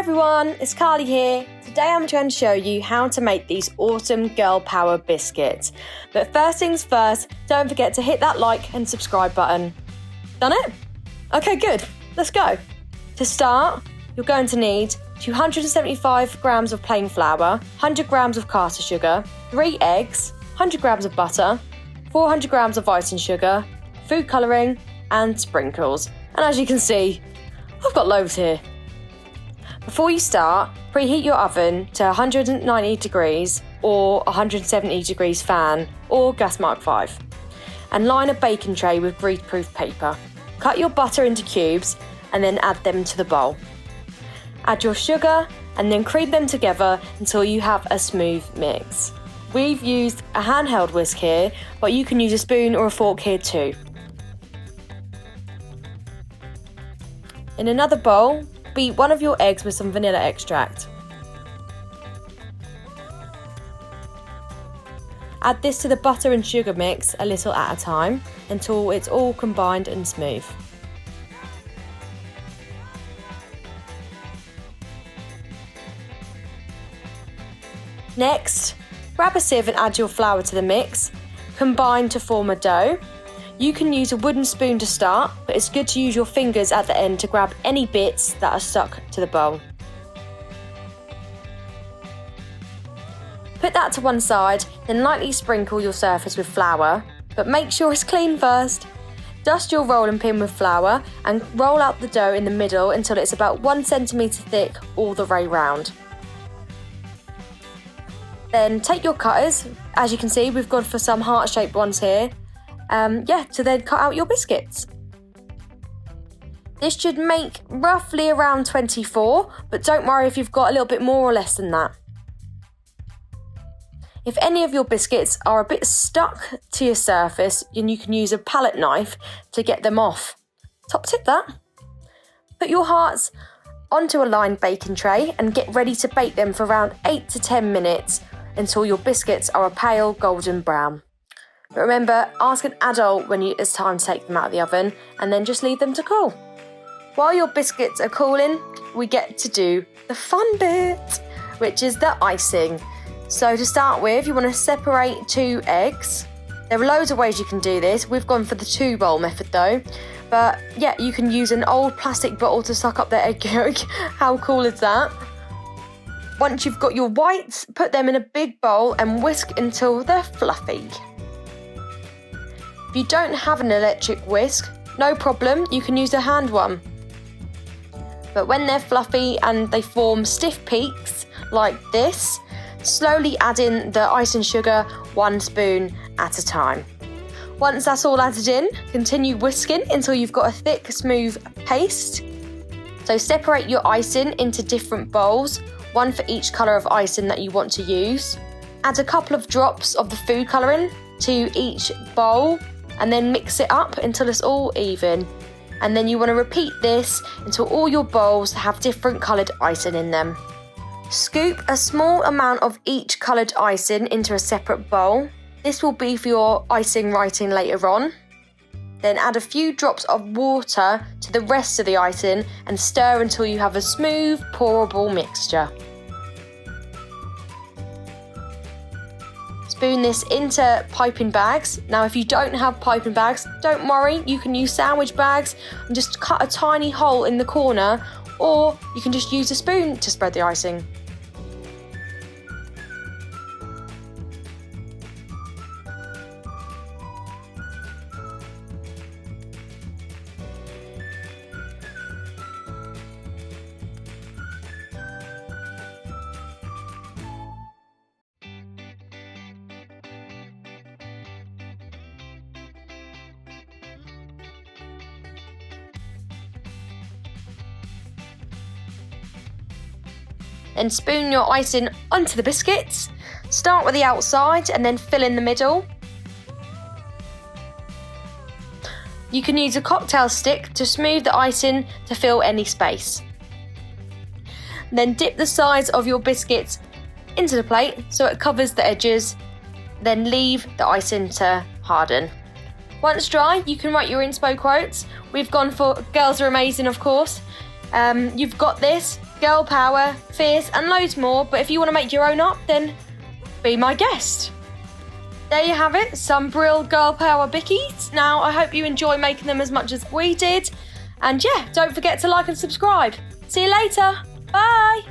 everyone, it's Carly here. Today I'm going to show you how to make these awesome girl power biscuits. But first things first, don't forget to hit that like and subscribe button. Done it? Okay, good. Let's go. To start, you're going to need 275 grams of plain flour, 100 grams of caster sugar, 3 eggs, 100 grams of butter, 400 grams of icing sugar, food colouring and sprinkles. And as you can see, I've got loads here. Before you start, preheat your oven to 190 degrees or 170 degrees fan or gas mark 5 and line a baking tray with grease-proof paper. Cut your butter into cubes and then add them to the bowl. Add your sugar and then cream them together until you have a smooth mix. We've used a handheld whisk here, but you can use a spoon or a fork here too. In another bowl, beat one of your eggs with some vanilla extract. Add this to the butter and sugar mix a little at a time until it's all combined and smooth. Next, grab a sieve and add your flour to the mix. Combine to form a dough. You can use a wooden spoon to start, but it's good to use your fingers at the end to grab any bits that are stuck to the bowl. Put that to one side, then lightly sprinkle your surface with flour, but make sure it's clean first. Dust your rolling pin with flour and roll out the dough in the middle until it's about 1 centimetre thick all the way round. Then take your cutters, as you can see we've gone for some heart-shaped ones here, to then cut out your biscuits. This should make roughly around 24, but don't worry if you've got a little bit more or less than that. If any of your biscuits are a bit stuck to your surface, then you can use a palette knife to get them off. Top tip that. Put your hearts onto a lined baking tray and get ready to bake them for around 8 to 10 minutes until your biscuits are a pale golden brown. But remember, ask an adult when it's time to take them out of the oven and then just leave them to cool. While your biscuits are cooling, we get to do the fun bit, which is the icing. So to start with, you want to separate 2 eggs. There are loads of ways you can do this. We've gone for the 2-bowl method though. But yeah, you can use an old plastic bottle to suck up the egg yolk. How cool is that? Once you've got your whites, put them in a big bowl and whisk until they're fluffy. If you don't have an electric whisk, no problem, you can use a hand one. But when they're fluffy and they form stiff peaks like this, slowly add in the icing sugar 1 spoon at a time. Once that's all added in, continue whisking until you've got a thick, smooth paste. So separate your icing into different bowls, one for each colour of icing that you want to use. Add a couple of drops of the food colouring to each bowl and then mix it up until it's all even. And then you want to repeat this until all your bowls have different coloured icing in them. Scoop a small amount of each coloured icing into a separate bowl. This will be for your icing writing later on. Then add a few drops of water to the rest of the icing and stir until you have a smooth, pourable mixture. Spoon this into piping bags. Now if you don't have piping bags, don't worry, you can use sandwich bags and just cut a tiny hole in the corner, or you can just use a spoon to spread the icing. Then spoon your icing onto the biscuits. Start with the outside and then fill in the middle. You can use a cocktail stick to smooth the icing to fill any space. Then dip the sides of your biscuits into the plate so it covers the edges. Then leave the icing to harden. Once dry, you can write your inspo quotes. We've gone for girls are amazing, of course. You've got this. girl power, fierce, and loads more. But if you want to make your own up, then be my guest. There you have it, some Brill Girl Power Bickies. Now, I hope you enjoy making them as much as we did. And yeah, don't forget to like and subscribe. See you later. Bye.